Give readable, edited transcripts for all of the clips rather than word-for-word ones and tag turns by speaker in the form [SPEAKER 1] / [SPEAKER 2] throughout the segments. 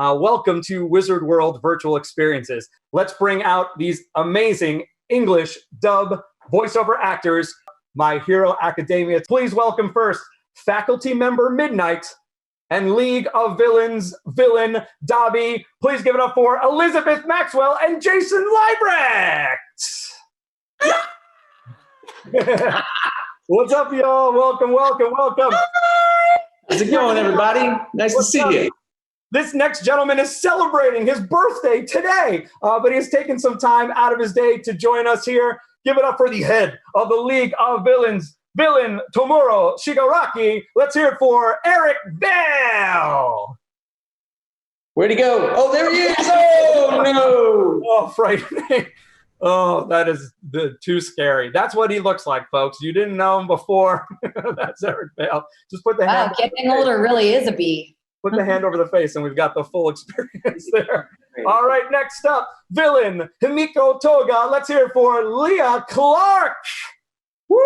[SPEAKER 1] Welcome to Wizard World Virtual Experiences. Let's bring out these amazing English dub voiceover actors, My Hero Academia. Please welcome first faculty member Midnight and League of Villains villain Dabi. Please give it up for Elizabeth Maxwell and Jason Liebrecht. What's up, y'all? Welcome.
[SPEAKER 2] How's it going, everybody? Nice to see you.
[SPEAKER 1] This next gentleman is celebrating his birthday today, but he has taken some time out of his day to join us here. Give it up for the head of the League of Villains, villain Tomura Shigaraki. Let's hear it for Eric Vale.
[SPEAKER 2] Where'd he go? Oh, there he is. Oh, no.
[SPEAKER 1] Oh, frightening. Oh, that is too scary. That's what he looks like, folks. You didn't know him before. That's Eric Vale. Just put the hand.
[SPEAKER 3] Wow, getting older really is a bee.
[SPEAKER 1] Put the hand over the face, and we've got the full experience there. All right, next up, villain Himiko Toga. Let's hear it for Leah Clark. Woo!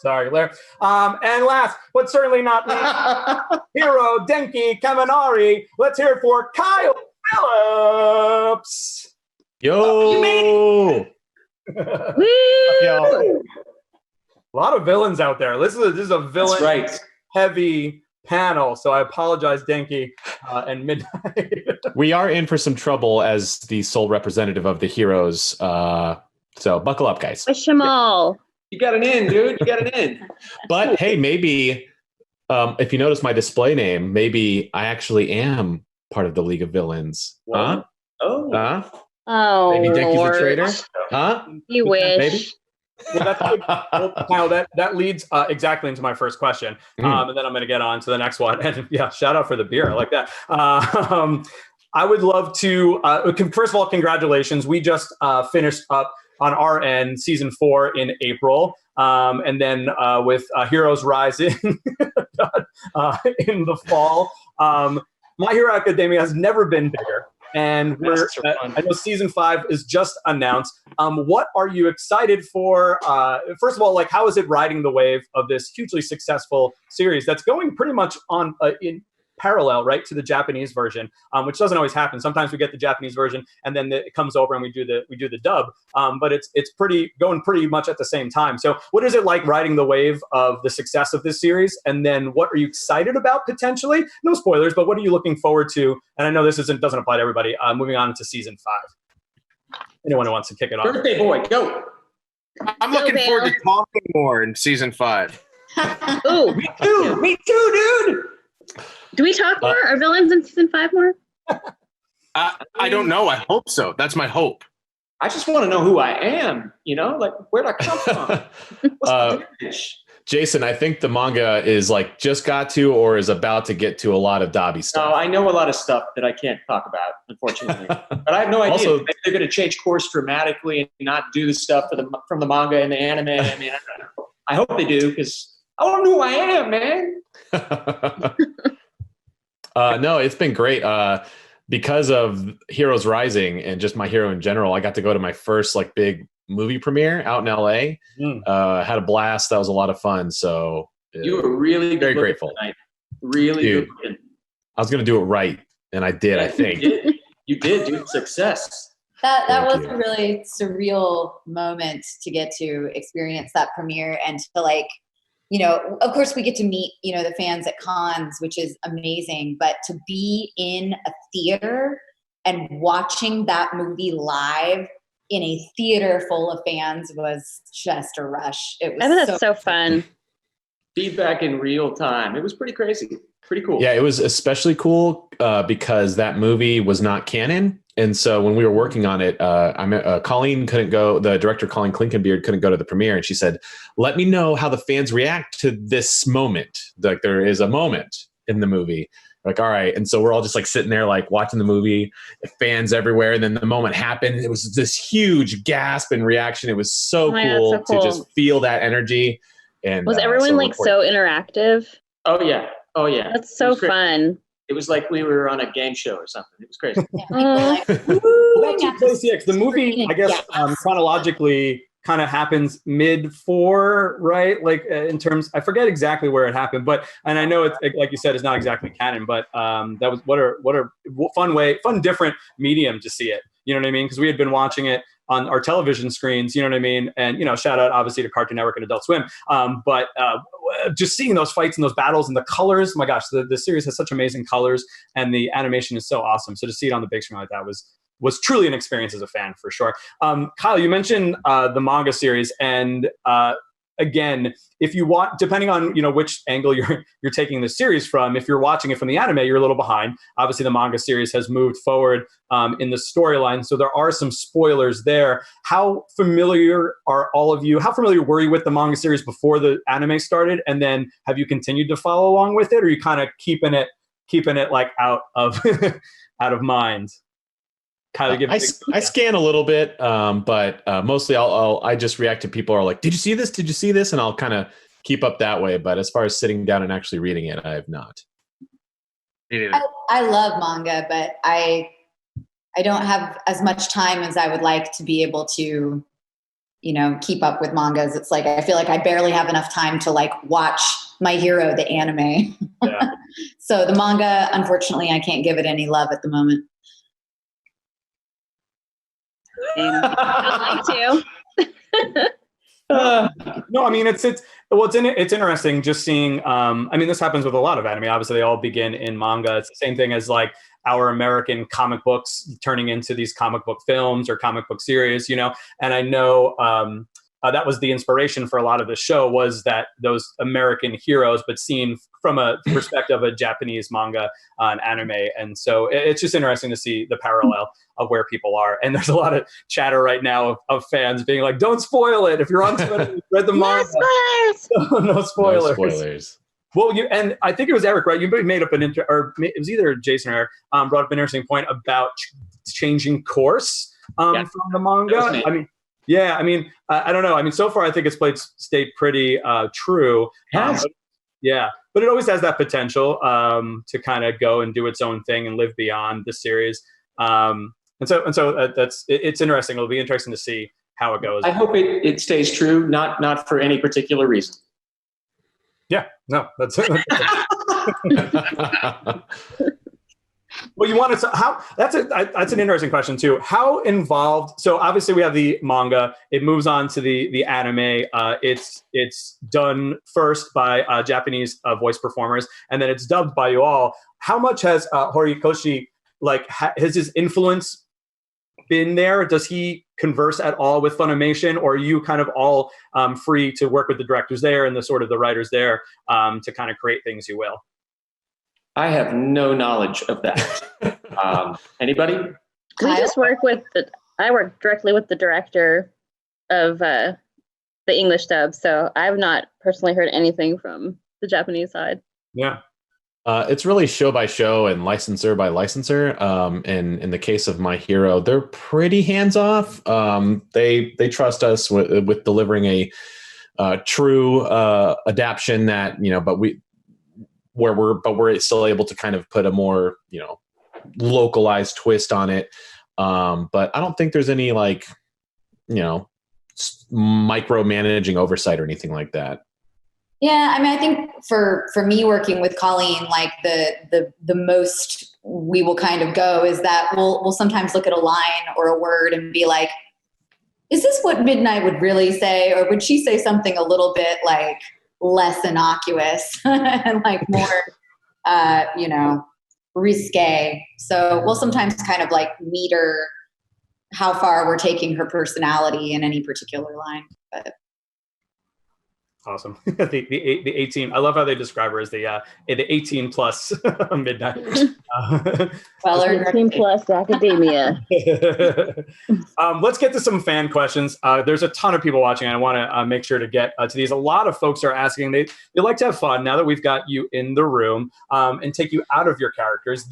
[SPEAKER 1] Sorry, Claire. And last, but certainly not least, hero Denki Kaminari. Let's hear it for Kyle Phillips.
[SPEAKER 4] Yo!
[SPEAKER 1] A lot of villains out there. This is a villain heavy panel, so I apologize, Denki and Midnight.
[SPEAKER 4] We are in for some trouble as the sole representative of the heroes. So buckle up, guys.
[SPEAKER 5] Wish them all.
[SPEAKER 2] You got an in, dude. You got an in.
[SPEAKER 4] But hey, maybe if you notice my display name, maybe I actually am part of the League of Villains.
[SPEAKER 1] What?
[SPEAKER 4] Huh?
[SPEAKER 2] Oh.
[SPEAKER 4] Huh?
[SPEAKER 5] Oh,
[SPEAKER 4] Maybe Denki's
[SPEAKER 5] Lord.
[SPEAKER 4] a traitor? Huh?
[SPEAKER 5] You wish.
[SPEAKER 4] Maybe?
[SPEAKER 1] Well, that's good. Well, Kyle, that leads exactly into my first question, and then I'm going to get on to the next one. And yeah, shout out for the beer. I like that. I would love to, first of all, congratulations. We just finished up on our end season 4 in April, and then with Heroes Rising in the fall. My Hero Academia has never been bigger. And I know season 5 is just announced. What are you excited for? First of all, like, how is it riding the wave of this hugely successful series that's going pretty much on in parallel, right, to the Japanese version, which doesn't always happen. Sometimes we get the Japanese version and then it comes over and we do the dub. But it's going pretty much at the same time. So what is it like riding the wave of the success of this series? And then what are you excited about potentially? No spoilers, but what are you looking forward to? And I know this doesn't apply to everybody. Moving on to season 5. Anyone who wants to kick it off?
[SPEAKER 2] Birthday boy, go.
[SPEAKER 6] I'm looking forward to talking more in season 5.
[SPEAKER 5] Ooh,
[SPEAKER 2] Me too, dude.
[SPEAKER 5] do we talk more? Are villains in season 5 more?
[SPEAKER 6] I don't know. I hope so. That's my hope.
[SPEAKER 2] I just want to know who I am. You know, like, where'd I come from? What's the damage?
[SPEAKER 4] Jason, I think the manga is like just got to or is about to get to a lot of Dabi stuff.
[SPEAKER 2] No, I know a lot of stuff that I can't talk about, unfortunately. But I have no idea.
[SPEAKER 4] Also,
[SPEAKER 2] maybe they're going to change course dramatically and not do the stuff from the manga and the anime. I mean, I don't know. I hope they do because I want to know who I am, man.
[SPEAKER 4] No, it's been great. Because of Heroes Rising and just My Hero in general, I got to go to my first like big movie premiere out in LA. Had a blast. That was a lot of fun. So
[SPEAKER 2] you were really
[SPEAKER 4] very grateful.
[SPEAKER 2] Tonight. Really
[SPEAKER 4] Dude,
[SPEAKER 2] good looking.
[SPEAKER 4] I was going to do it right, and I did. I think
[SPEAKER 2] you did, dude. Success.
[SPEAKER 3] That
[SPEAKER 4] Thank
[SPEAKER 3] was
[SPEAKER 4] you.
[SPEAKER 3] a really surreal moment to get to experience that premiere and to, like, you know, of course we get to meet, you know, the fans at cons, which is amazing, but to be in a theater and watching that movie live in a theater full of fans was just a rush. It was
[SPEAKER 5] I bet that's so fun.
[SPEAKER 2] Feedback in real time. It was pretty crazy. Pretty cool.
[SPEAKER 4] Yeah, it was especially cool because that movie was not canon. And so when we were working on it, Colleen couldn't go. The director, Colleen Klinkenbeard, couldn't go to the premiere. And she said, let me know how the fans react to this moment. Like, there is a moment in the movie. Like, all right. And so we're all just like sitting there, like watching the movie, fans everywhere. And then the moment happened. It was this huge gasp and reaction. It was so, cool,
[SPEAKER 5] so cool
[SPEAKER 4] to just feel that energy. And
[SPEAKER 5] was everyone like so interactive?
[SPEAKER 2] Oh, yeah. Oh, yeah.
[SPEAKER 5] That's so fun.
[SPEAKER 2] It was like we were on a game show or something. It was crazy.
[SPEAKER 1] Well, that took place, yeah, 'cause the movie, I guess, chronologically kind of happens mid 4, right? Like in terms, I forget exactly where it happened, but, and I know it's like you said, it's not exactly canon, but that was what a fun, different medium to see it. You know what I mean? Because we had been watching it on our television screens, you know what I mean? And, you know, shout out obviously to Cartoon Network and Adult Swim. But just seeing those fights and those battles and the colors, my gosh, the series has such amazing colors and the animation is so awesome. So to see it on the big screen like that was truly an experience as a fan, for sure. Kyle, you mentioned the manga series, and again, if you want, depending on, you know, which angle you're taking the series from, if you're watching it from the anime, you're a little behind. Obviously, the manga series has moved forward in the storyline, so there are some spoilers there. How familiar are all of you? How familiar were you with the manga series before the anime started, and then have you continued to follow along with it, or are you kind of keeping it like out of out of mind? Kyle,
[SPEAKER 4] I scan a little bit, but mostly I just react to people who are like, "Did you see this? Did you see this?" And I'll kind of keep up that way. But as far as sitting down and actually reading it, I have not.
[SPEAKER 3] I love manga, but I don't have as much time as I would like to be able to, you know, keep up with mangas. It's like I feel like I barely have enough time to like watch My Hero, the anime. Yeah. So the manga, unfortunately, I can't give it any love at the moment.
[SPEAKER 5] I'd like
[SPEAKER 1] to. No, I mean it's interesting just seeing. I mean, this happens with a lot of anime. Obviously, they all begin in manga. It's the same thing as like our American comic books turning into these comic book films or comic book series, you know. And I know that was the inspiration for a lot of the show, was that those American heroes, but seen from a perspective of a Japanese manga and anime. And so it's just interesting to see the parallel of where people are. And there's a lot of chatter right now of fans being like, don't spoil it. If you're on Twitter, you've read the manga. No spoilers. No spoilers.
[SPEAKER 4] No spoilers.
[SPEAKER 1] Well, and I think it was Eric, right? You made up or it was either Jason or Eric, brought up an interesting point about changing course from the manga. I mean, yeah, I mean, I don't know. I mean, so far, I think it's stayed pretty true. Yeah, but it always has that potential to kind of go and do its own thing and live beyond the series. And so it's interesting. It'll be interesting to see how it goes.
[SPEAKER 2] I hope it stays true, not for any particular reason.
[SPEAKER 1] Yeah, no, that's it. Well, you wanted to that's an interesting question too. How involved? So obviously we have the manga. It moves on to the anime. It's done first by Japanese voice performers, and then it's dubbed by you all. How much has Horikoshi has his influence been there? Does he converse at all with Funimation, or are you kind of all free to work with the directors there and the writers there to kind of create things you will?
[SPEAKER 2] I have no knowledge of that. Anybody?
[SPEAKER 5] I work directly with the director of the English dub, so I've not personally heard anything from the Japanese side.
[SPEAKER 1] Yeah.
[SPEAKER 4] It's really show by show and licensor by licensor. And in the case of My Hero, they're pretty hands off. They trust us with delivering a true adaptation that, you know, but we're still able to kind of put a more, you know, localized twist on it. But I don't think there's any micromanaging oversight or anything like that.
[SPEAKER 3] Yeah, I mean, I think for me working with Colleen, like the most we will kind of go is that we'll sometimes look at a line or a word and be like, is this what Midnight would really say? Or would she say something a little bit like less innocuous and like more, risque? So we'll sometimes kind of like meter how far we're taking her personality in any particular line. But
[SPEAKER 1] awesome. the 18. I love how they describe her as the 18 plus Midnight.
[SPEAKER 3] Well,
[SPEAKER 5] 18 plus academia.
[SPEAKER 1] Let's get to some fan questions. There's a ton of people watching. I want to make sure to get to these. A lot of folks are asking. They like to have fun now that we've got you in the room and take you out of your characters.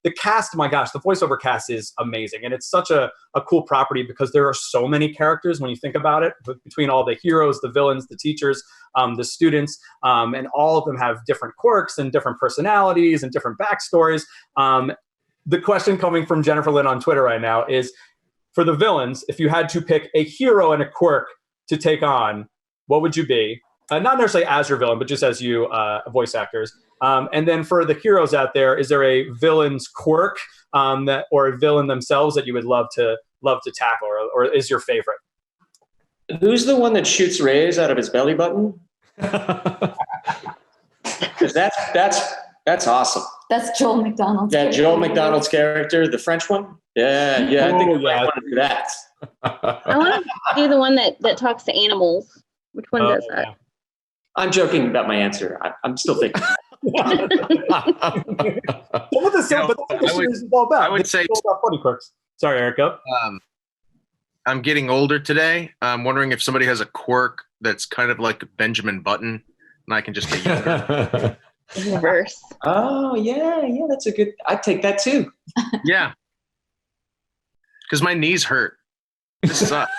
[SPEAKER 1] The cast, my gosh, the voiceover cast is amazing. And it's such a cool property because there are so many characters when you think about it, between all the heroes, the villains, the teachers, the students, and all of them have different quirks and different personalities and different backstories. The question coming from Jennifer Lynn on Twitter right now is, for the villains, if you had to pick a hero and a quirk to take on, what would you be? Not necessarily as your villain, but just as you voice actors. And then for the heroes out there, is there a villain's quirk or a villain themselves that you would love to tackle, or is your favorite?
[SPEAKER 2] Who's the one that shoots rays out of his belly button? Because that's awesome.
[SPEAKER 3] That's Joel McDonald's.
[SPEAKER 2] Yeah, Joel McDonald's character, the French one. Yeah, I think we might want to do that.
[SPEAKER 5] I want to do the one that talks to animals. Which one does that?
[SPEAKER 1] Yeah.
[SPEAKER 2] I'm joking about my answer. I'm still thinking.
[SPEAKER 1] But that's what the series is all about.
[SPEAKER 6] I would say
[SPEAKER 1] it's all about funny quirks. Sorry, Erica.
[SPEAKER 6] I'm getting older today. I'm wondering if somebody has a quirk that's kind of like Benjamin Button, and I can just get younger.
[SPEAKER 5] Reverse.
[SPEAKER 2] Oh, yeah, that's a good. I'd take that too.
[SPEAKER 6] Yeah. Because my knees hurt. This sucks.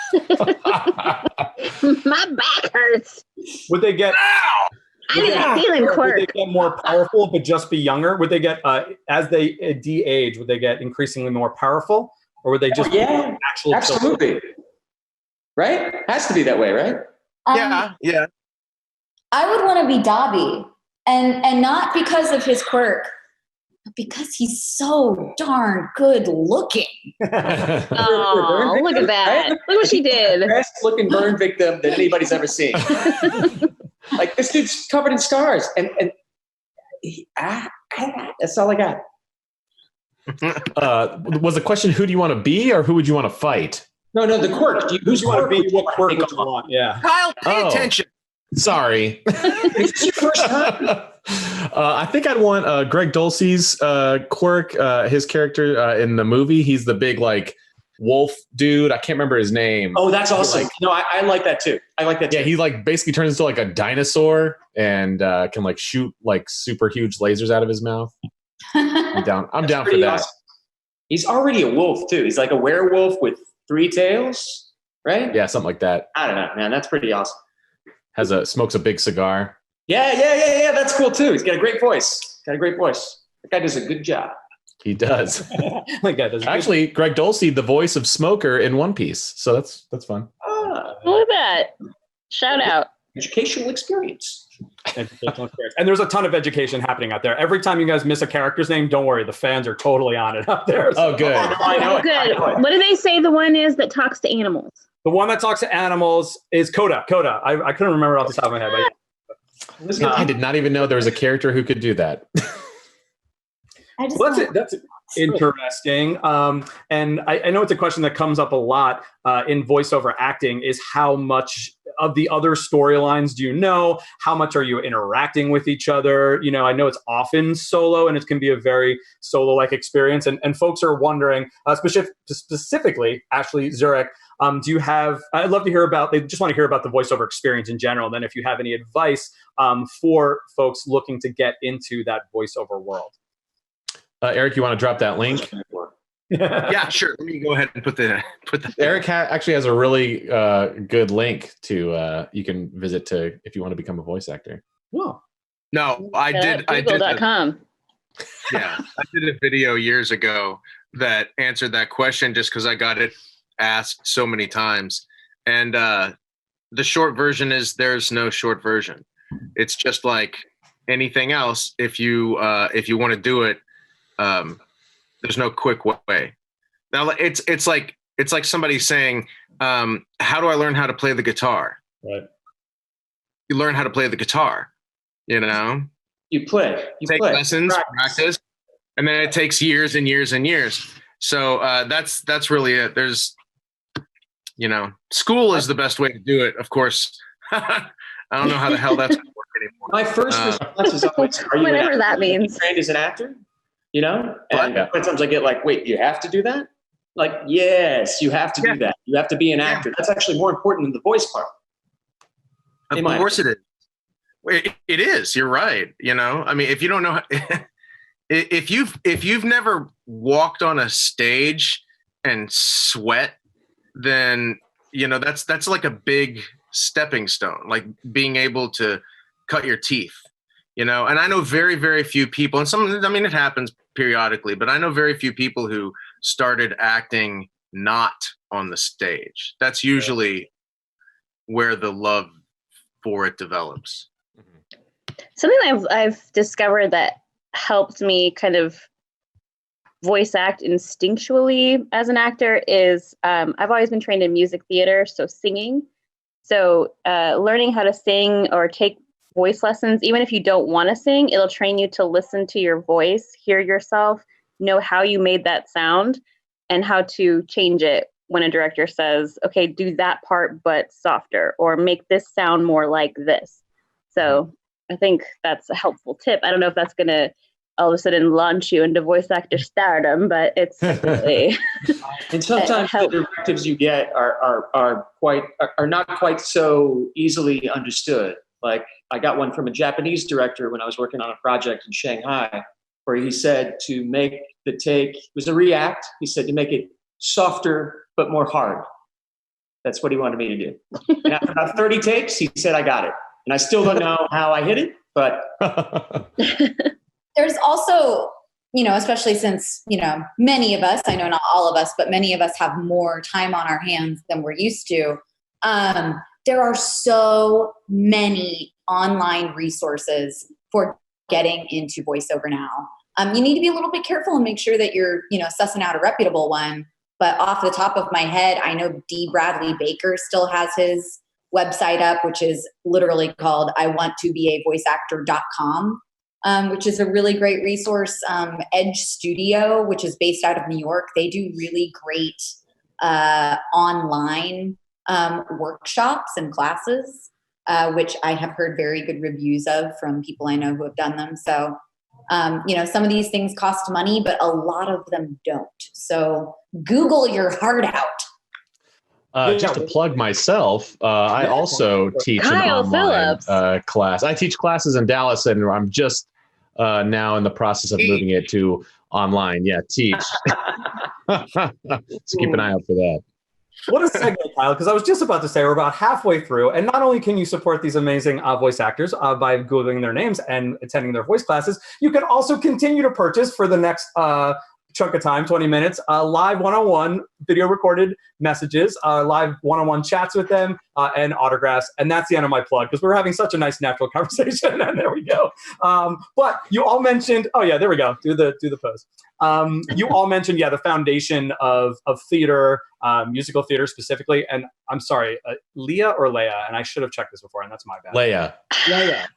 [SPEAKER 5] My back hurts.
[SPEAKER 1] Would they get?
[SPEAKER 5] I need a healing quirk.
[SPEAKER 1] Would they get more powerful, but just be younger? Would they get as they de-age? Would they get increasingly more powerful, or would they just be actual?
[SPEAKER 2] Absolutely. Children? Right? Has to be that way, right?
[SPEAKER 6] Yeah.
[SPEAKER 3] I would want to be Dabi, and not because of his quirk, but because he's so darn good looking.
[SPEAKER 5] Oh, look at that. Look what she did.
[SPEAKER 2] Best looking burn victim that anybody's ever seen. Like, this dude's covered in scars. And that's all I got.
[SPEAKER 4] Was the question, who do you want to be or who would you want to fight?
[SPEAKER 2] No, the quirk. Who's
[SPEAKER 1] you want to be? What quirk would you want? Yeah.
[SPEAKER 6] Kyle, pay attention.
[SPEAKER 4] Sorry.
[SPEAKER 2] Is this your first time?
[SPEAKER 4] I think I'd want Greg Dulce's quirk. His character in the movie, he's the big like wolf dude. I can't remember his name.
[SPEAKER 2] Oh, that's awesome. No, I like that too.
[SPEAKER 4] Yeah, he like basically turns into like a dinosaur and can like shoot like super huge lasers out of his mouth. I'm down for that.
[SPEAKER 2] Awesome. He's already a wolf too. He's like a werewolf with 3 tails, right?
[SPEAKER 4] Yeah, something like that.
[SPEAKER 2] I don't know, man. That's pretty awesome.
[SPEAKER 4] Smokes a big cigar.
[SPEAKER 2] Yeah. That's cool too. He's got a great voice. That guy does a good job.
[SPEAKER 4] He does.
[SPEAKER 1] That guy does.
[SPEAKER 4] Actually, Greg Dulce, the voice of Smoker in One Piece. So that's fun.
[SPEAKER 5] Look at that. Shout out.
[SPEAKER 2] Educational experience.
[SPEAKER 1] And there's a ton of education happening out there. Every time you guys miss a character's name, don't worry. The fans are totally on it out there. So.
[SPEAKER 4] Oh, good.
[SPEAKER 2] I know it.
[SPEAKER 5] Good. What do they say the one is that talks to animals?
[SPEAKER 1] The one that talks to animals is Coda. I couldn't remember off the top of my head. But
[SPEAKER 4] I did not even know there was a character who could do that.
[SPEAKER 1] That's interesting. And I know it's a question that comes up a lot in voiceover acting is how much of the other storylines do you know? How much are you interacting with each other? You know, I know it's often solo and it can be a very solo-like experience. And folks are wondering, specifically, Ashley Zurek, do you have, I'd love to hear about, they just want to hear about the voiceover experience in general. And then if you have any advice for folks looking to get into that voiceover world.
[SPEAKER 4] Eric, you want to drop that link?
[SPEAKER 6] Yeah, sure. Let me go ahead and put the.
[SPEAKER 4] Eric actually has a really good link to you can visit to if you want to become a voice actor.
[SPEAKER 1] Whoa.
[SPEAKER 6] No, I did.
[SPEAKER 5] Google.com.
[SPEAKER 6] Yeah, I did a video years ago that answered that question just because I got it asked so many times. And the short version is there's no short version. It's just like anything else. If you want to do it. There's no quick way. Now it's like somebody saying, how do I learn how to play the guitar?
[SPEAKER 1] Right.
[SPEAKER 6] You learn how to play the guitar, you know?
[SPEAKER 2] You take
[SPEAKER 6] lessons, practice, and then it takes years and years and years. So that's really it. There's, school is the best way to do it. Of course, I don't know how the hell that's going to work anymore.
[SPEAKER 2] My first response is always, are you
[SPEAKER 5] whatever that means.
[SPEAKER 2] Trained as an actor? And sometimes I get like, wait, you have to do that? Like, yes, you have to do that. You have to be an actor. That's actually more important than the voice part.
[SPEAKER 6] Of course it is. It is. You're right. I mean, if you don't know, if you've never walked on a stage and sweat, then, that's like a big stepping stone, like being able to cut your teeth. And I know very, very few people, and it happens periodically, but I know very few people who started acting not on the stage. That's usually, where the love for it develops.
[SPEAKER 5] Something I've discovered that helped me kind of voice act instinctually as an actor is I've always been trained in music theater, so singing. So learning how to sing or take voice lessons, even if you don't want to sing, it'll train you to listen to your voice, hear yourself, know how you made that sound, and how to change it when a director says, okay, do that part but softer, or make this sound more like this. So I think that's a helpful tip. I don't know if that's going to all of a sudden launch you into voice actor stardom, but it's definitely
[SPEAKER 2] and sometimes the directives you get are not quite so easily understood. Like I got one from a Japanese director when I was working on a project in Shanghai, where he said to make the take, it was a react, he said to make it softer but more hard. That's what he wanted me to do. And after about 30 takes, he said, I got it. And I still don't know how I hit it, but
[SPEAKER 3] there's also, especially since, many of us, I know not all of us, but many of us have more time on our hands than we're used to. There are so many online resources for getting into voiceover now. You need to be a little bit careful and make sure that you're, sussing out a reputable one. But off the top of my head, I know D. Bradley Baker still has his website up, which is literally called iwanttobeavoiceactor.com. Which is a really great resource. Edge Studio, which is based out of New York, they do really great online workshops and classes, which I have heard very good reviews of from people I know who have done them. So, some of these things cost money, but a lot of them don't. So Google your heart out.
[SPEAKER 4] Just to plug myself, I also teach
[SPEAKER 5] Kyle
[SPEAKER 4] an online
[SPEAKER 5] Phillips.
[SPEAKER 4] class. I teach classes in Dallas, and I'm just now in the process of moving it to online. Yeah, teach. So keep an eye out for that.
[SPEAKER 1] What a segue, Kyle, because I was just about to say we're about halfway through, and not only can you support these amazing voice actors by Googling their names and attending their voice classes, you can also continue to purchase for the next chunk of time, 20 minutes, live one-on-one video recorded messages, live one-on-one chats with them, and autographs. And that's the end of my plug, because we're having such a nice natural conversation. And there we go. But you all mentioned, oh yeah, there we go. Do the pose. You all mentioned, the foundation of theater, musical theater specifically. And I'm sorry, Leah or Leia? And I should have checked this before, and that's my bad.
[SPEAKER 4] Leia.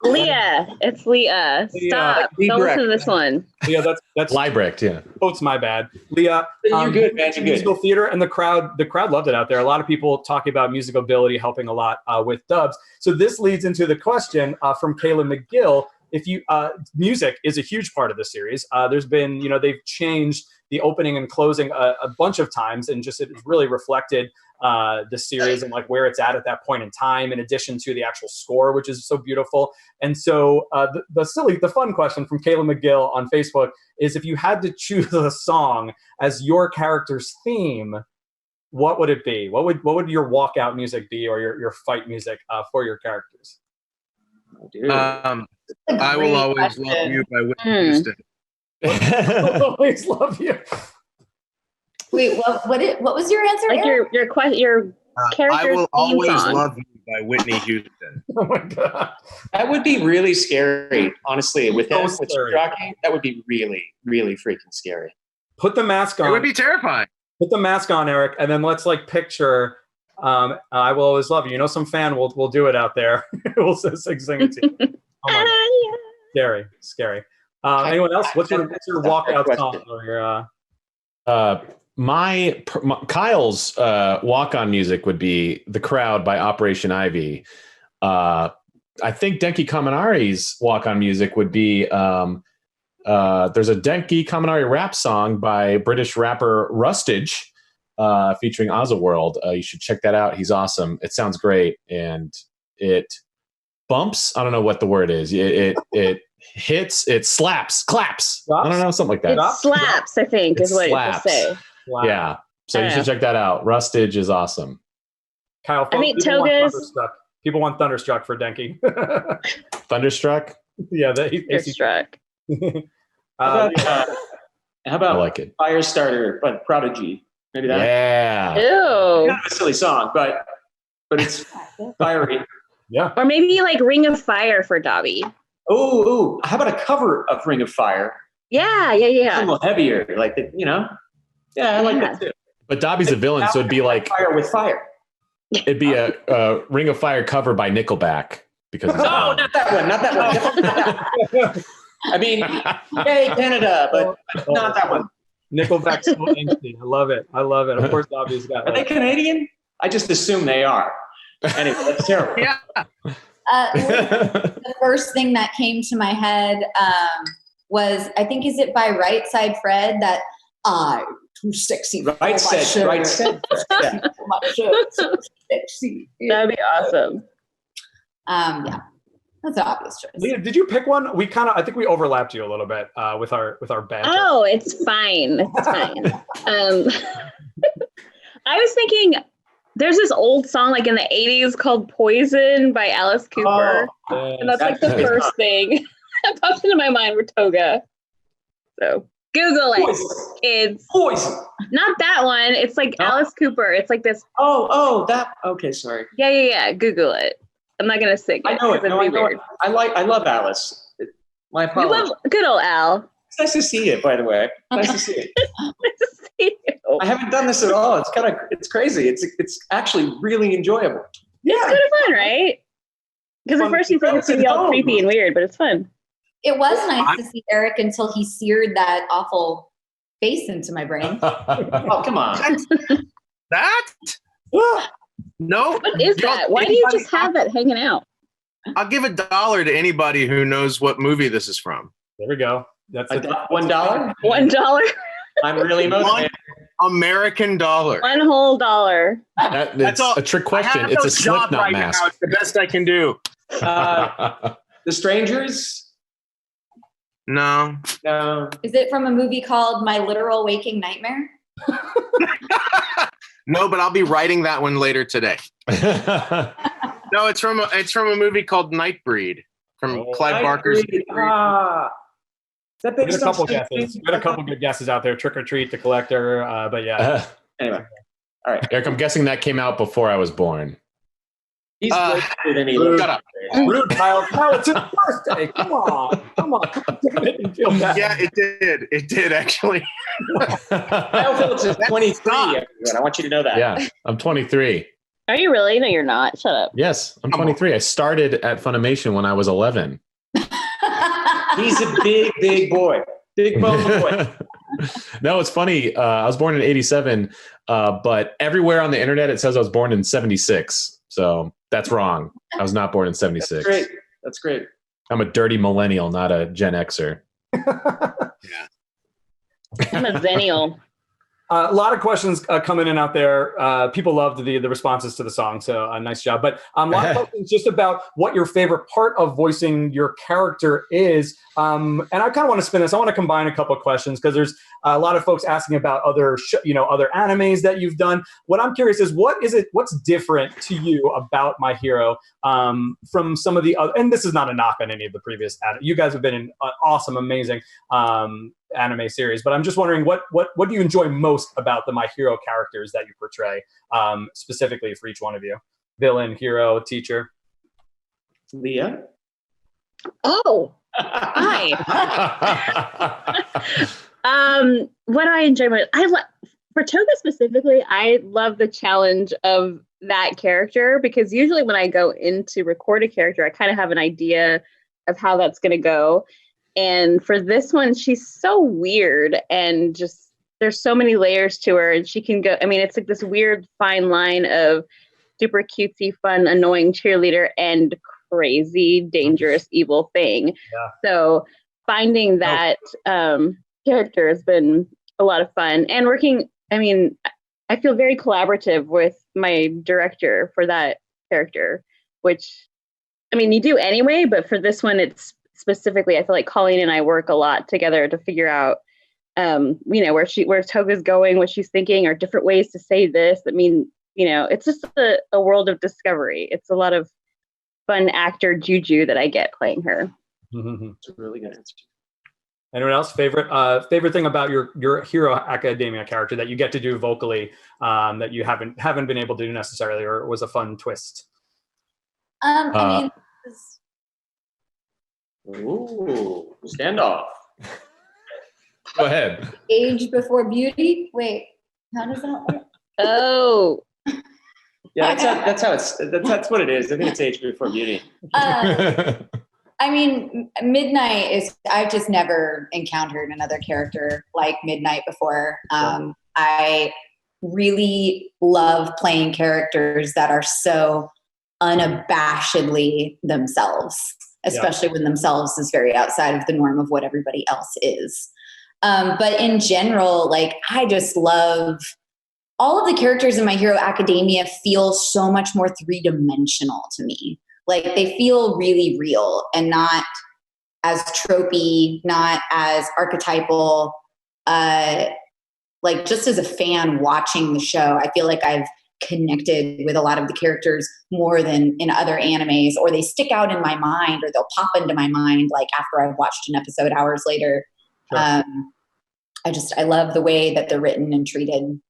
[SPEAKER 5] Leah. It's Leah. Stop. Don't listen to this one.
[SPEAKER 1] Leah, that's
[SPEAKER 4] Liebrecht, yeah.
[SPEAKER 1] Oh, it's my bad. Leah,
[SPEAKER 2] you're good, man. You're good.
[SPEAKER 1] Musical theater, and the crowd loved it out there. A lot of people talking about musicability helping a lot with dubs. So this leads into the question from Kayla McGill. If you music is a huge part of the series. There's been, they've changed the opening and closing a bunch of times, and just it's really reflected the series and like where it's at that point in time, in addition to the actual score, which is so beautiful. And so the fun question from Kayla McGill on Facebook is, if you had to choose a song as your character's theme, what would it be? What would your walkout music be, or your fight music for your characters?
[SPEAKER 2] Oh, dude.
[SPEAKER 6] I Will Always Love You by Whitney Houston.
[SPEAKER 1] I'll always love you.
[SPEAKER 3] Wait, what was your answer?
[SPEAKER 5] Like your character's
[SPEAKER 6] I Will Always
[SPEAKER 5] song.
[SPEAKER 6] Love You by Whitney Houston.
[SPEAKER 1] Oh my god,
[SPEAKER 2] That would be really scary, honestly. With
[SPEAKER 1] So
[SPEAKER 2] him, with
[SPEAKER 1] scary.
[SPEAKER 2] Shigaraki, that would be really, really freaking scary.
[SPEAKER 1] put the mask on.
[SPEAKER 6] It would be terrifying.
[SPEAKER 1] Put the mask on, Eric, and then let's picture. I Will Always Love You. Some fan will do it out there. We'll sing it to you. Oh my god. Scary. Anyone else? What's your walkout song? Or your
[SPEAKER 4] Kyle's walk-on music would be "The Crowd" by Operation Ivy. I think Denki Kaminari's walk-on music would be there's a Denki Kaminari rap song by British rapper Rustage featuring World. You should check that out. He's awesome. It sounds great, and it bumps. I don't know what the word is. It hits. It slaps. Claps. I don't know, something like that.
[SPEAKER 5] It slaps, I think, is what
[SPEAKER 4] slaps.
[SPEAKER 5] it say.
[SPEAKER 1] wow.
[SPEAKER 4] Yeah. So you should check that out. Rustage is awesome.
[SPEAKER 1] Kyle,
[SPEAKER 5] I think
[SPEAKER 1] people want
[SPEAKER 5] Toga's-
[SPEAKER 1] Thunderstruck. People want Thunderstruck for Denki.
[SPEAKER 4] Thunderstruck.
[SPEAKER 1] Yeah,
[SPEAKER 5] Struck.
[SPEAKER 2] How about
[SPEAKER 4] I like it.
[SPEAKER 2] Firestarter by Prodigy? Maybe that.
[SPEAKER 4] Yeah.
[SPEAKER 5] Ew.
[SPEAKER 2] Kind of a silly song, but but it's fiery.
[SPEAKER 1] Yeah.
[SPEAKER 5] Or maybe like Ring of Fire for Dabi.
[SPEAKER 2] Oh, how about a cover of Ring of Fire?
[SPEAKER 5] Yeah.
[SPEAKER 2] A little heavier, like Yeah, I like that too.
[SPEAKER 4] But Dabi's a villain, so it'd be like
[SPEAKER 2] Fire with Fire.
[SPEAKER 4] It'd be a Ring of Fire cover by Nickelback because he's
[SPEAKER 2] not that one. Not that one. I mean, yay, Canada, but not that one.
[SPEAKER 1] Nickelback's so angsty. I love it. Of course, Dabi's got.
[SPEAKER 2] Are they Canadian? I just assume they are. Anyway, that's terrible.
[SPEAKER 6] Yeah.
[SPEAKER 3] The first thing that came to my head was, I think, is it by Right Side Fred that too sexy.
[SPEAKER 2] Right said.
[SPEAKER 3] Yeah. My shirt, so sexy.
[SPEAKER 5] That'd be awesome.
[SPEAKER 3] Yeah. That's an obvious choice.
[SPEAKER 1] Leah, did you pick one? I think we overlapped you a little bit with our banter.
[SPEAKER 5] Oh, it's fine. It's fine. I was thinking, there's this old song like in the 80s called Poison by Alice Cooper.
[SPEAKER 1] Yes.
[SPEAKER 5] And that's like the first thing that popped into my mind with Toga. So Google it, kids.
[SPEAKER 2] Poison.
[SPEAKER 5] Not that one. It's like Alice Cooper. It's like this.
[SPEAKER 2] That. Okay, sorry.
[SPEAKER 5] Yeah. Google it. I'm not gonna sing it.
[SPEAKER 2] I know it. No, I know
[SPEAKER 5] weird.
[SPEAKER 2] it. I love Alice. My
[SPEAKER 5] You
[SPEAKER 2] apologies.
[SPEAKER 5] love good old Al.
[SPEAKER 2] It's nice to see it, by the way. Nice to see it.
[SPEAKER 5] Nice to see you.
[SPEAKER 2] I haven't done this at all. It's crazy. It's actually really enjoyable. Yeah.
[SPEAKER 5] It's kind of fun, right? Because at first you think it's gonna be all creepy and weird, but it's fun.
[SPEAKER 3] It was nice to see Eric until he seared that awful face into my brain.
[SPEAKER 2] Oh, come on.
[SPEAKER 6] That? No.
[SPEAKER 5] What is that? Why do you just have that hanging out?
[SPEAKER 6] I'll give $1 to anybody who knows what movie this is from.
[SPEAKER 1] There we go. That's
[SPEAKER 2] $1?
[SPEAKER 5] $1.
[SPEAKER 2] I'm really motivated.
[SPEAKER 6] American dollar.
[SPEAKER 5] One whole dollar.
[SPEAKER 4] That's a trick question. It's a Slipknot mask.
[SPEAKER 6] Now. It's the best I can do.
[SPEAKER 2] The Strangers?
[SPEAKER 6] No.
[SPEAKER 3] Is it from a movie called My Literal Waking Nightmare?
[SPEAKER 6] No, but I'll be writing that one later today. No, it's from a movie called Nightbreed from Clive Barker's.
[SPEAKER 2] Is that
[SPEAKER 1] we had a couple guesses. We had a couple good guesses out there. Trick or Treat, The Collector, but yeah.
[SPEAKER 2] Anyway, all right.
[SPEAKER 4] Eric, I'm guessing that came out before I was born.
[SPEAKER 2] He's than he looks.
[SPEAKER 6] Shut up.
[SPEAKER 1] Rude, Kyle. Kyle, it's his birthday. Come on. Damn it, and feel bad.
[SPEAKER 6] Yeah, it did actually.
[SPEAKER 2] Kyle Phillips is 23. Everyone. I want you to know that.
[SPEAKER 4] Yeah, I'm 23.
[SPEAKER 5] Are you really? No, you're not. Shut up.
[SPEAKER 4] Yes, I'm 23. I started at Funimation when I was 11.
[SPEAKER 2] He's a big boy. Big bone boy.
[SPEAKER 4] No, it's funny. I was born in 87, but everywhere on the internet it says I was born in 76. So that's wrong. I was not born in 76.
[SPEAKER 2] That's great.
[SPEAKER 4] I'm a dirty millennial, not a Gen Xer.
[SPEAKER 6] Yeah.
[SPEAKER 5] I'm a zennial.
[SPEAKER 1] A lot of questions coming in out there. People loved the responses to the song, so nice job. But a lot of questions just about what your favorite part of voicing your character is. And I kind of want to spin this. I want to combine a couple of questions because there's a lot of folks asking about other animes that you've done. What I'm curious is what's different to you about My Hero from some of the other, and this is not a knock on any of the previous, you guys have been in awesome, amazing anime series, but I'm just wondering what do you enjoy most about the My Hero characters that you portray, specifically for each one of you? Villain, hero, teacher.
[SPEAKER 2] Leah?
[SPEAKER 5] Oh, hi. What do I enjoy most? For Toga specifically, I love the challenge of that character because usually when I go in to record a character, I kind of have an idea of how that's going to go. And for this one, she's so weird and just there's so many layers to her and she can go, I mean, it's like this weird fine line of super cutesy, fun, annoying cheerleader and crazy, dangerous, evil thing. Yeah. So finding that character has been a lot of fun and working. I mean, I feel very collaborative with my director for that character, which, I mean, you do anyway, but for this one, it's specifically, I feel like Colleen and I work a lot together to figure out, where Toga's going, what she's thinking, or different ways to say this. I mean, it's just a world of discovery. It's a lot of fun actor juju that I get playing her.
[SPEAKER 2] It's a really good answer.
[SPEAKER 1] Anyone else? Favorite thing about your Hero Academia character that you get to do vocally that you haven't been able to do necessarily, or was a fun twist?
[SPEAKER 3] I mean,
[SPEAKER 2] Ooh, standoff.
[SPEAKER 4] Go ahead.
[SPEAKER 3] age before beauty. Wait, how does that work?
[SPEAKER 5] Oh.
[SPEAKER 2] Yeah, that's what it is. I think it's age before beauty.
[SPEAKER 3] I mean, Midnight is, I've just never encountered another character like Midnight before. I really love playing characters that are so unabashedly themselves, especially when themselves is very outside of the norm of what everybody else is. But in general, like, I just love all of the characters in My Hero Academia feel so much more three-dimensional to me. Like, they feel really real and not as tropey, not as archetypal. Like, just as a fan watching the show, I feel like I've connected with a lot of the characters more than in other animes, or they stick out in my mind, or they'll pop into my mind like after I've watched an episode hours later. Sure. I love the way that they're written and treated.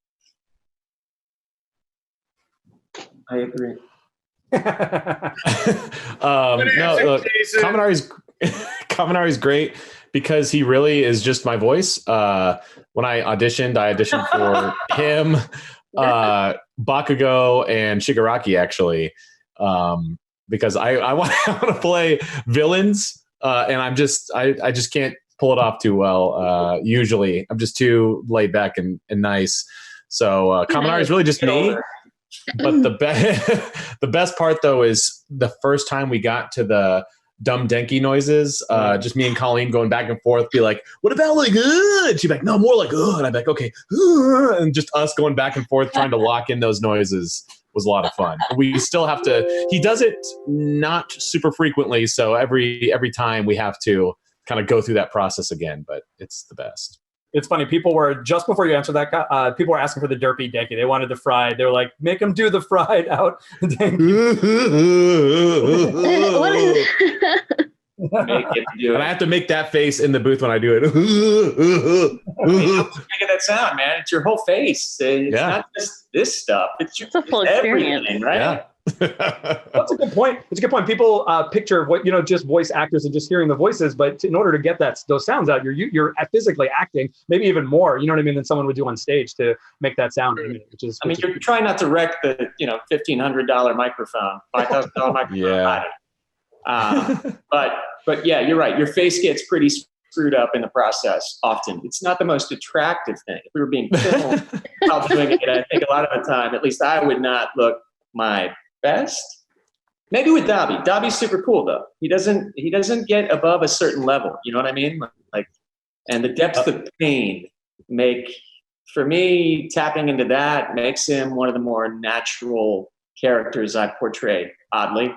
[SPEAKER 2] I agree.
[SPEAKER 4] No, look, Kaminari's great because he really is just my voice. When I auditioned for him, Bakugo, and Shigaraki, actually, because I want to play villains, and I just can't pull it off too well. Usually, I'm just too laid back and nice. So Kaminari is really just me. But the best part though is the first time we got to the dumb Denki noises, just me and Colleen going back and forth, be like, what about like, and she'd be like, no, more like, and I'd be like, okay, and just us going back and forth trying to lock in those noises was a lot of fun. We still have to, he does it not super frequently, so every time we have to kind of go through that process again, but it's the best.
[SPEAKER 1] It's funny. People were, just before you answer that, people were asking for the derpy Denki. They wanted the fried. They were like, make them do the fried out Denki.
[SPEAKER 4] And I have to make that face in the booth when I do it.
[SPEAKER 2] Make that sound, man. It's your whole face. It's not just this stuff. It's
[SPEAKER 5] a full experience,
[SPEAKER 2] right?
[SPEAKER 4] Yeah.
[SPEAKER 1] That's a good point. It's a good point. People picture what, just voice actors and just hearing the voices, but in order to get those sounds out, you're physically acting, maybe even more, you know what I mean, than someone would do on stage to make that sound. Which is,
[SPEAKER 2] you're trying not to wreck the $1,500 microphone, $5,000 microphone. Yeah. But yeah, you're right. Your face gets pretty screwed up in the process often. It's not the most attractive thing. If we were being filmed while doing it, I think a lot of the time, at least I would not look my best. Maybe with Dabi. Dabi's super cool though. He doesn't get above a certain level. You know what I mean? Like, and the depths of pain for me, tapping into that makes him one of the more natural characters I've portrayed, oddly.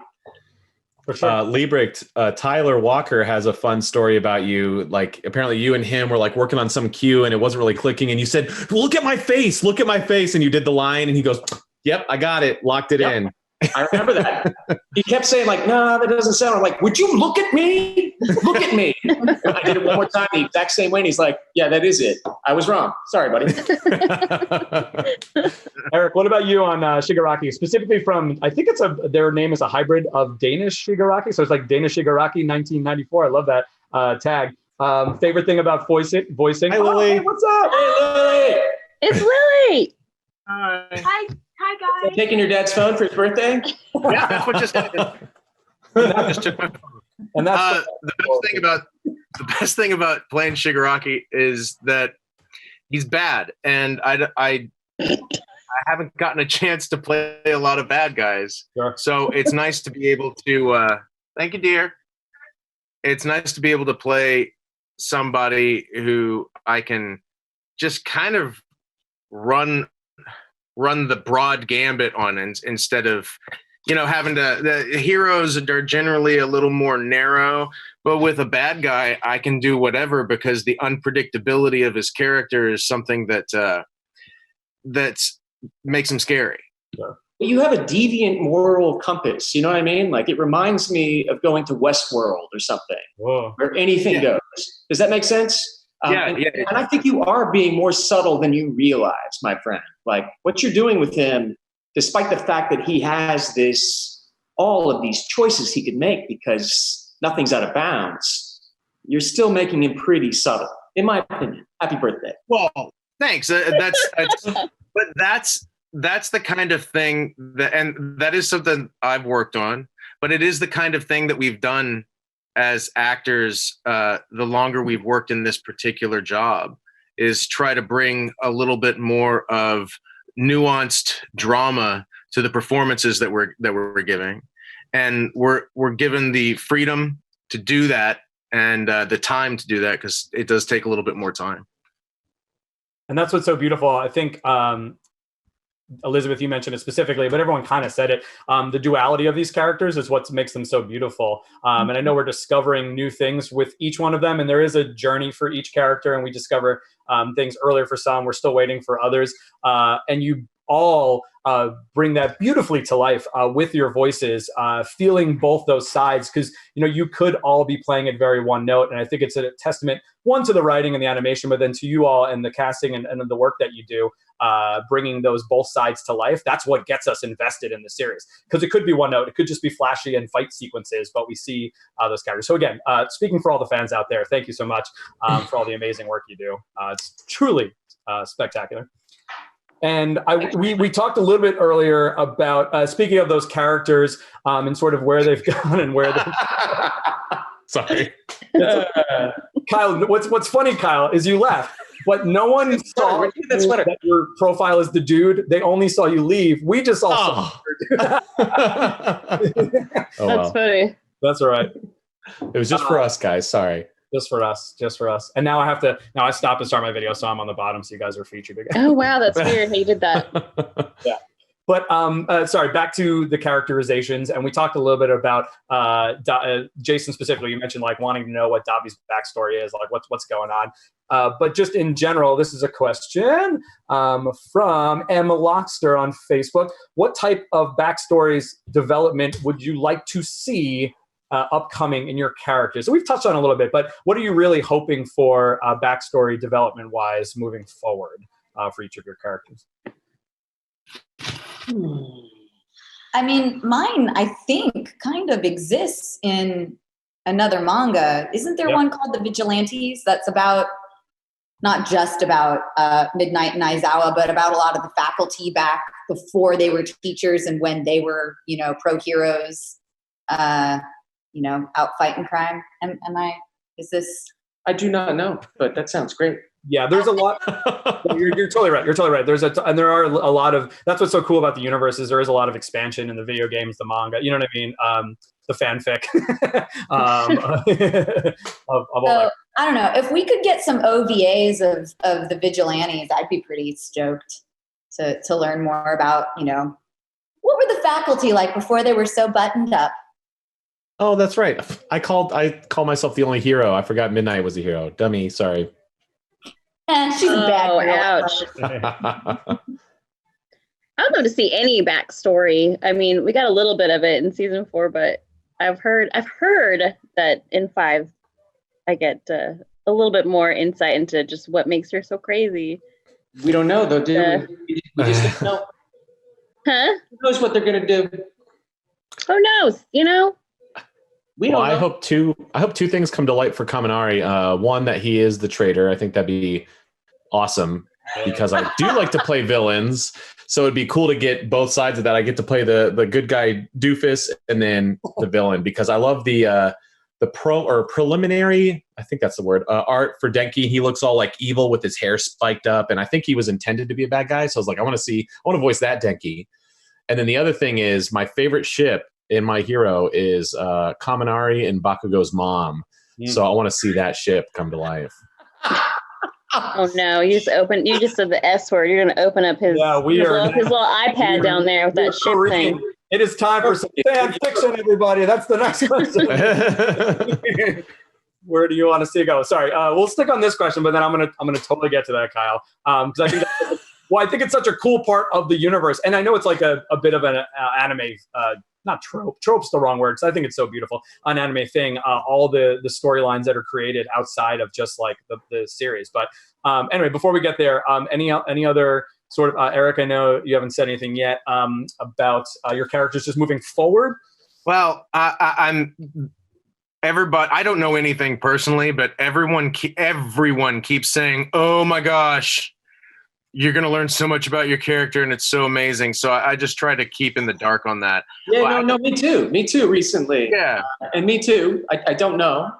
[SPEAKER 1] For sure.
[SPEAKER 4] Liebrecht, Tyler Walker has a fun story about you. Like, apparently you and him were like working on some cue and it wasn't really clicking, and you said, look at my face, and you did the line, and he goes, yep, I got it, locked it in.
[SPEAKER 2] I remember that. He kept saying like, no, that doesn't sound. I'm like, would you look at me? Look at me. I did it one more time the exact same way, and he's like, yeah, that is it. I was wrong. Sorry, buddy.
[SPEAKER 1] Eric, what about you on Shigaraki? Specifically from, I think their name is a hybrid of Danish Shigaraki. So it's like Danish Shigaraki 1994. I love that tag. Favorite thing about voicing? Hi, Lily. Hey, what's up?
[SPEAKER 2] Hey, Lily.
[SPEAKER 5] It's Lily.
[SPEAKER 7] Hi, guys.
[SPEAKER 2] Taking your dad's phone for his birthday?
[SPEAKER 6] Yeah, that's what just happened. I just took my phone.
[SPEAKER 1] And that's
[SPEAKER 6] the best thing about playing Shigaraki is that he's bad, and I haven't gotten a chance to play a lot of bad guys.
[SPEAKER 1] Sure.
[SPEAKER 6] So it's nice to be able to. Thank you, dear. It's nice to be able to play somebody who I can just kind of run the broad gambit on, instead of having to. The heroes are generally a little more narrow, but with a bad guy I can do whatever, because the unpredictability of his character is something that makes him scary.
[SPEAKER 1] Sure.
[SPEAKER 2] You have a deviant moral compass. You know what I mean? Like it reminds me of going to Westworld or something, where anything goes. Does that make sense? And I think you are being more subtle than you realize, my friend. Like what you're doing with him, despite the fact that he has all of these choices he could make because nothing's out of bounds, you're still making him pretty subtle, in my opinion. Happy birthday.
[SPEAKER 6] Well, thanks. But that's the kind of thing and that is something I've worked on, but it is the kind of thing that we've done as actors the longer we've worked in this particular job, is try to bring a little bit more of nuanced drama to the performances that we're giving. And we're given the freedom to do that and the time to do that, because it does take a little bit more time.
[SPEAKER 1] And that's what's so beautiful. I think Elizabeth, you mentioned it specifically, but everyone kind of said it. The duality of these characters is what makes them so beautiful. And I know we're discovering new things with each one of them, and there is a journey for each character, and we discover things earlier for some. We're still waiting for others. And you all bring that beautifully to life with your voices, feeling both those sides, because you could all be playing it very one note. And I think it's a testament, one, to the writing and the animation, but then to you all and the casting and the work that you do, bringing those both sides to life. That's what gets us invested in the series, because it could be one note, it could just be flashy and fight sequences, but we see those characters. So again, speaking for all the fans out there, thank you so much for all the amazing work you do. It's truly spectacular. And we talked a little bit earlier about, speaking of those characters and sort of where they've gone and where they've
[SPEAKER 4] Sorry.
[SPEAKER 1] Kyle, what's funny, Kyle, is you left, but no one saw that your profile is the dude. They only saw you leave. We just all saw
[SPEAKER 5] That's funny.
[SPEAKER 1] That's all right.
[SPEAKER 4] It was just for us, guys. Sorry.
[SPEAKER 1] Just for us. And now I stop and start my video, so I'm on the bottom, so you guys are featured again.
[SPEAKER 5] Oh, wow. That's weird how you did that.
[SPEAKER 1] Yeah. But sorry, back to the characterizations. And we talked a little bit about Jason specifically. You mentioned like wanting to know what Dabi's backstory is, like what's going on. But just in general, this is a question from Emma Lockster on Facebook. What type of backstories development would you like to see upcoming in your characters? So we've touched on a little bit, but what are you really hoping for backstory development wise moving forward for each of your characters?
[SPEAKER 3] I mean, mine, I think, kind of exists in another manga. Isn't there one called The Vigilantes that's about, not just about Midnight and Aizawa, but about a lot of the faculty back before they were teachers and when they were, pro heroes, out fighting crime?
[SPEAKER 2] I do not know, but that sounds great.
[SPEAKER 1] Yeah, there's a lot. You're totally right. And there are a lot of. That's what's so cool about the universe is there is a lot of expansion in the video games, the manga. You know what I mean? The fanfic. Of all that.
[SPEAKER 3] I don't know. If we could get some OVAs of the Vigilantes, I'd be pretty stoked to learn more about. What were the faculty like before they were so buttoned up?
[SPEAKER 4] Oh, that's right. I call myself the only hero. I forgot Midnight was a hero. Dummy. Sorry.
[SPEAKER 3] She's a bad girl.
[SPEAKER 5] Ouch. I would love to see any backstory. I mean, we got a little bit of it in season 4, but I've heard that in 5, I get a little bit more insight into just what makes her so crazy.
[SPEAKER 2] We don't know though, do we? We just don't know.
[SPEAKER 5] Huh?
[SPEAKER 2] Who knows what they're gonna do?
[SPEAKER 5] Who knows?
[SPEAKER 2] We don't know.
[SPEAKER 4] I hope two things come to light for Kaminari. One, that he is the traitor. I think that'd be awesome because I do like to play villains. So it'd be cool to get both sides of that. I get to play the good guy doofus and then the villain, because I love the preliminary, I think that's the word, art for Denki. He looks all like evil with his hair spiked up, and I think he was intended to be a bad guy. So I was like, I want to voice that Denki. And then the other thing is my favorite ship in my hero is Kaminari and Bakugo's mom. So I want to see that ship come to life.
[SPEAKER 5] Oh no! You just said the S word. You're going to open up his little iPad down there with that ship thing.
[SPEAKER 1] It is time for some fan fiction, everybody. That's the next question. Where do you want to see it go? Sorry, we'll stick on this question, but then I'm gonna totally get to that, Kyle, because I think Well, I think it's such a cool part of the universe. And I know it's like a bit of an anime, not trope. Trope's the wrong word. So I think it's so beautiful. An anime thing, all the storylines that are created outside of just like the series. But anyway, before we get there, any other sort of, Eric, I know you haven't said anything yet about your characters just moving forward.
[SPEAKER 6] Well, I'm everybody. I don't know anything personally, but everyone keeps saying, "Oh my gosh, you're going to learn so much about your character, and it's so amazing." So I just try to keep in the dark on that.
[SPEAKER 2] Yeah, no, me too. Me too. Recently,
[SPEAKER 6] yeah,
[SPEAKER 2] and me too. I don't know,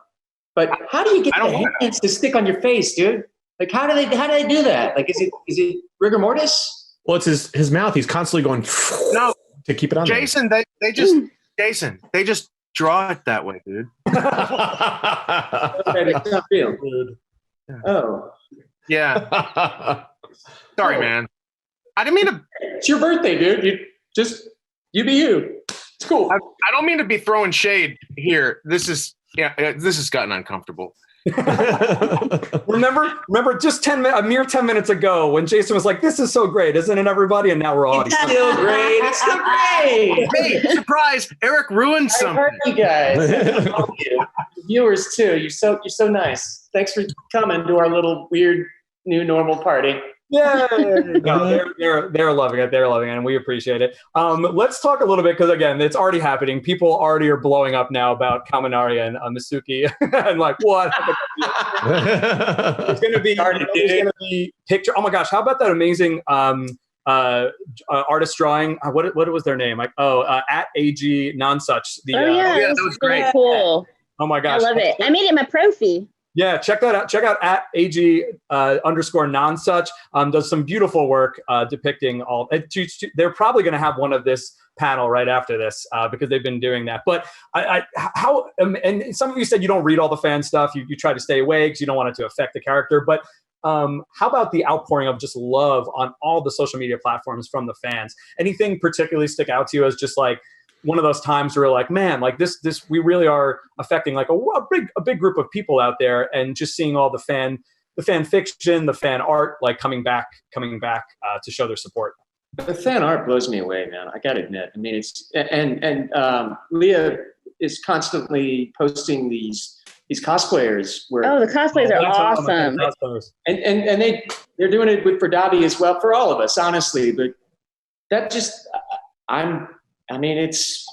[SPEAKER 2] but how do you get the hands to stick on your face, dude? Like, how do they do that? Like, is it rigor mortis?
[SPEAKER 4] Well, it's his mouth. He's constantly going
[SPEAKER 6] no
[SPEAKER 4] to keep it on.
[SPEAKER 6] Jason, they just draw it that way, dude.
[SPEAKER 2] It's not real, dude. Oh,
[SPEAKER 6] yeah. Sorry, man. I didn't mean to.
[SPEAKER 2] It's your birthday, dude. You be you. It's cool.
[SPEAKER 6] I don't mean to be throwing shade here. This has gotten uncomfortable.
[SPEAKER 1] remember just a mere 10 minutes ago when Jason was like, "This is so great, isn't it, everybody?" And now we're all
[SPEAKER 2] It's still great. It's still great.
[SPEAKER 6] Hey, surprise! Eric ruined something.
[SPEAKER 2] I heard you guys. All of you. Viewers too. You're so nice. Thanks for coming to our little weird new normal party.
[SPEAKER 1] Yeah, no, they're loving it. They're loving it, and we appreciate it. Let's talk a little bit, because again, it's already happening. People already are blowing up now about Kaminari and Misuki, and like, what? It's going to be picture. Oh my gosh, how about that amazing artist drawing? What was their name? Like, at AG Nonsuch.
[SPEAKER 5] That
[SPEAKER 6] was great.
[SPEAKER 5] Cool.
[SPEAKER 1] Oh my gosh,
[SPEAKER 5] I love it. I made it my prophy.
[SPEAKER 1] Yeah, check that out. Check out at AG _ Nonsuch. Does some beautiful work depicting all. They're probably going to have one of this panel right after this because they've been doing that. But and some of you said you don't read all the fan stuff. You try to stay away because you don't want it to affect the character. But how about the outpouring of just love on all the social media platforms from the fans? Anything particularly stick out to you as just like one of those times where like, man, like this, we really are affecting like a big group of people out there, and just seeing all the fan fiction, the fan art, like coming back to show their support.
[SPEAKER 2] The fan art blows me away, man. I gotta admit. I mean, it's and Leah is constantly posting these cosplayers.
[SPEAKER 5] The cosplays are awesome.
[SPEAKER 2] And they're doing it for Dabi as well, for all of us, honestly. But that just I mean, it's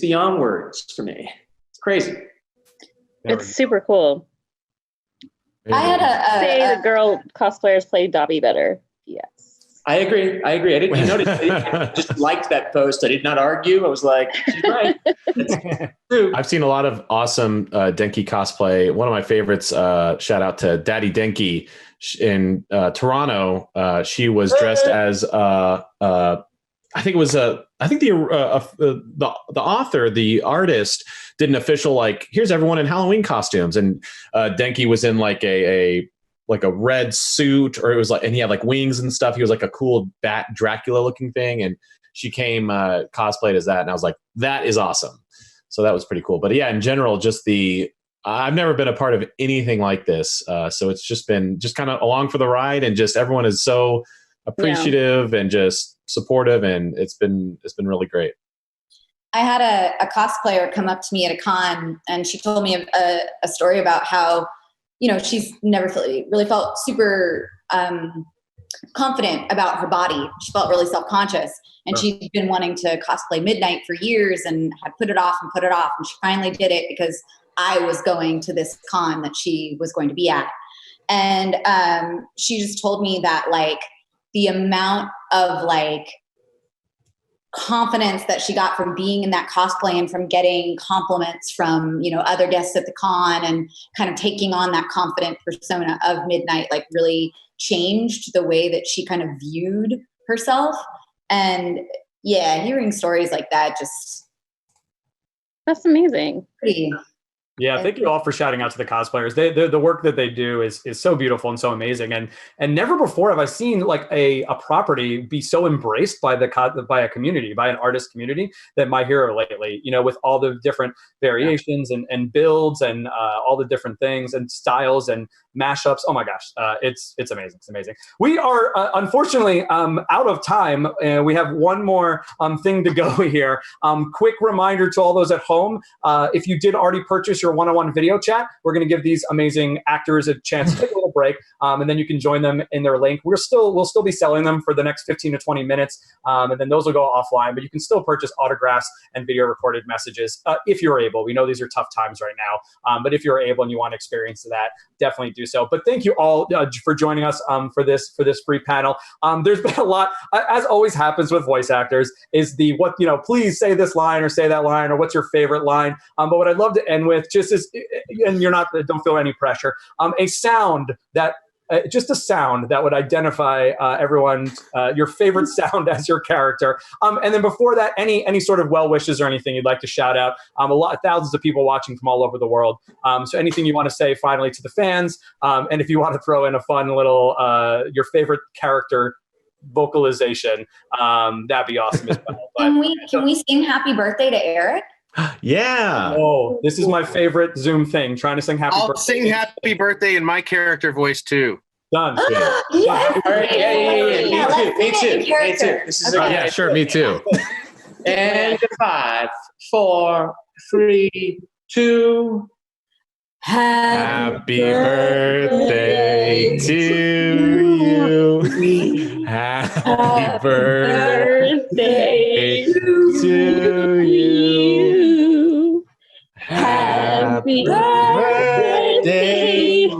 [SPEAKER 2] beyond words for me. It's crazy.
[SPEAKER 5] It's super cool.
[SPEAKER 3] I had
[SPEAKER 5] say the girl cosplayers play Dabi better. Yes.
[SPEAKER 2] I agree. I didn't notice. I just liked that post. I did not argue. I was like, she's right. That's true.
[SPEAKER 4] I've seen a lot of awesome Denki cosplay. One of my favorites, shout out to Daddy Denki in Toronto. She was dressed as I think it was the author, the artist, did an official like, here's everyone in Halloween costumes, and Denki was in like a red suit, or it was like, and he had like wings and stuff. He was like a cool bat Dracula looking thing, and she came cosplayed as that, and I was like, that is awesome. So that was pretty cool. But yeah, in general, just I've never been a part of anything like this, so it's just been kind of along for the ride, and just everyone is so appreciative and just supportive, and it's been really great.
[SPEAKER 3] I had a cosplayer come up to me at a con, and she told me a story about how, she's never really felt super confident about her body. She felt really self-conscious, and she'd been wanting to cosplay Midnight for years and had put it off, and she finally did it because I was going to this con that she was going to be at. And she just told me that like the amount of like confidence that she got from being in that cosplay and from getting compliments from, other guests at the con, and kind of taking on that confident persona of Midnight, like really changed the way that she kind of viewed herself. And yeah, hearing stories like that, that's
[SPEAKER 5] amazing.
[SPEAKER 3] Pretty
[SPEAKER 1] Yeah, thank you all for shouting out to the cosplayers. The work that they do is so beautiful and so amazing. And never before have I seen like a property be so embraced by by a community, by an artist community that My Hero lately. You know, with all the different variations and builds and all the different things and styles and mashups. Oh my gosh, it's amazing. It's amazing. We are unfortunately out of time. We have one more thing to go here. Quick reminder to all those at home: if you did already purchase your one-on-one video chat, we're going to give these amazing actors a chance to take a little break, and then you can join them in their link. We'll still be selling them for the next 15 to 20 minutes, and then those will go offline. But you can still purchase autographs and video recorded messages if you're able. We know these are tough times right now, but if you're able and you want to experience that, definitely do so. But thank you all for joining us for this free panel. There's been a lot, as always happens with voice actors, is please say this line or say that line, or what's your favorite line. But what I'd love to end with, just as, and don't feel any pressure, a sound that just a sound that would identify everyone's your favorite sound as your character. And then before that, any sort of well wishes or anything you'd like to shout out. Thousands of people watching from all over the world. So anything you want to say finally to the fans, and if you want to throw in a fun little your favorite character vocalization, that'd be awesome as well.
[SPEAKER 3] Can we sing happy birthday to Eric?
[SPEAKER 4] Yeah.
[SPEAKER 1] Oh, this is my favorite Zoom thing, trying to sing happy birthday.
[SPEAKER 6] I'll sing happy birthday in my character voice too.
[SPEAKER 1] Done.
[SPEAKER 2] Yes. All right. Yeah. Me too. This is
[SPEAKER 4] yeah, sure. Me too.
[SPEAKER 2] And 5, 4, 3, 2.
[SPEAKER 4] Happy birthday to you. Happy birthday to you. Happy birthday,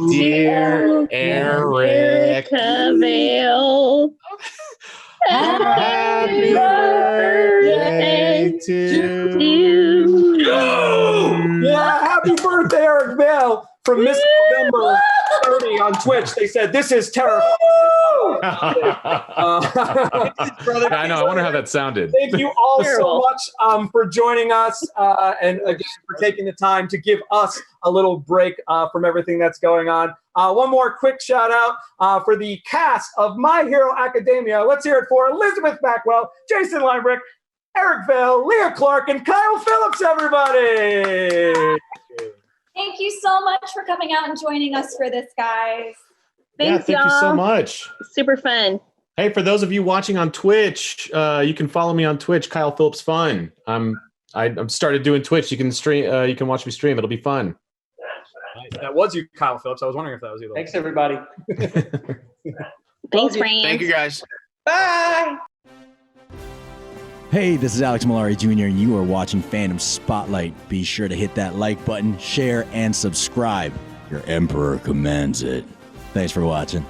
[SPEAKER 4] dear Eric Vale. Happy birthday to you.
[SPEAKER 1] Yeah, happy birthday, Eric Vale from Miss November 30 on Twitch. They said this is terrifying.
[SPEAKER 4] I know. I wonder how that sounded.
[SPEAKER 1] Thank you all so much for joining us and again for taking the time to give us a little break from everything that's going on. One more quick shout out for the cast of My Hero Academia. Let's hear it for Elizabeth Maxwell, Jason Liebrecht, Eric Vale, Leah Clark, and Kyle Phillips, everybody.
[SPEAKER 3] Thank you so much for coming out and joining us for this, guys.
[SPEAKER 5] Thanks,
[SPEAKER 4] thank you so much.
[SPEAKER 5] Super fun.
[SPEAKER 4] Hey, for those of you watching on Twitch, you can follow me on Twitch, Kyle Phillips Fun. I'm started doing Twitch. You can stream. You can watch me stream. It'll be fun.
[SPEAKER 1] Nice. That was you, Kyle Phillips. I was wondering if that was you.
[SPEAKER 2] Thanks, everybody.
[SPEAKER 5] Thanks, friends.
[SPEAKER 6] Thank you, guys.
[SPEAKER 2] Bye.
[SPEAKER 8] Hey, this is Alex Malari Jr., and you are watching Fandom Spotlight. Be sure to hit that like button, share, and subscribe. Your Emperor commands it. Thanks for watching.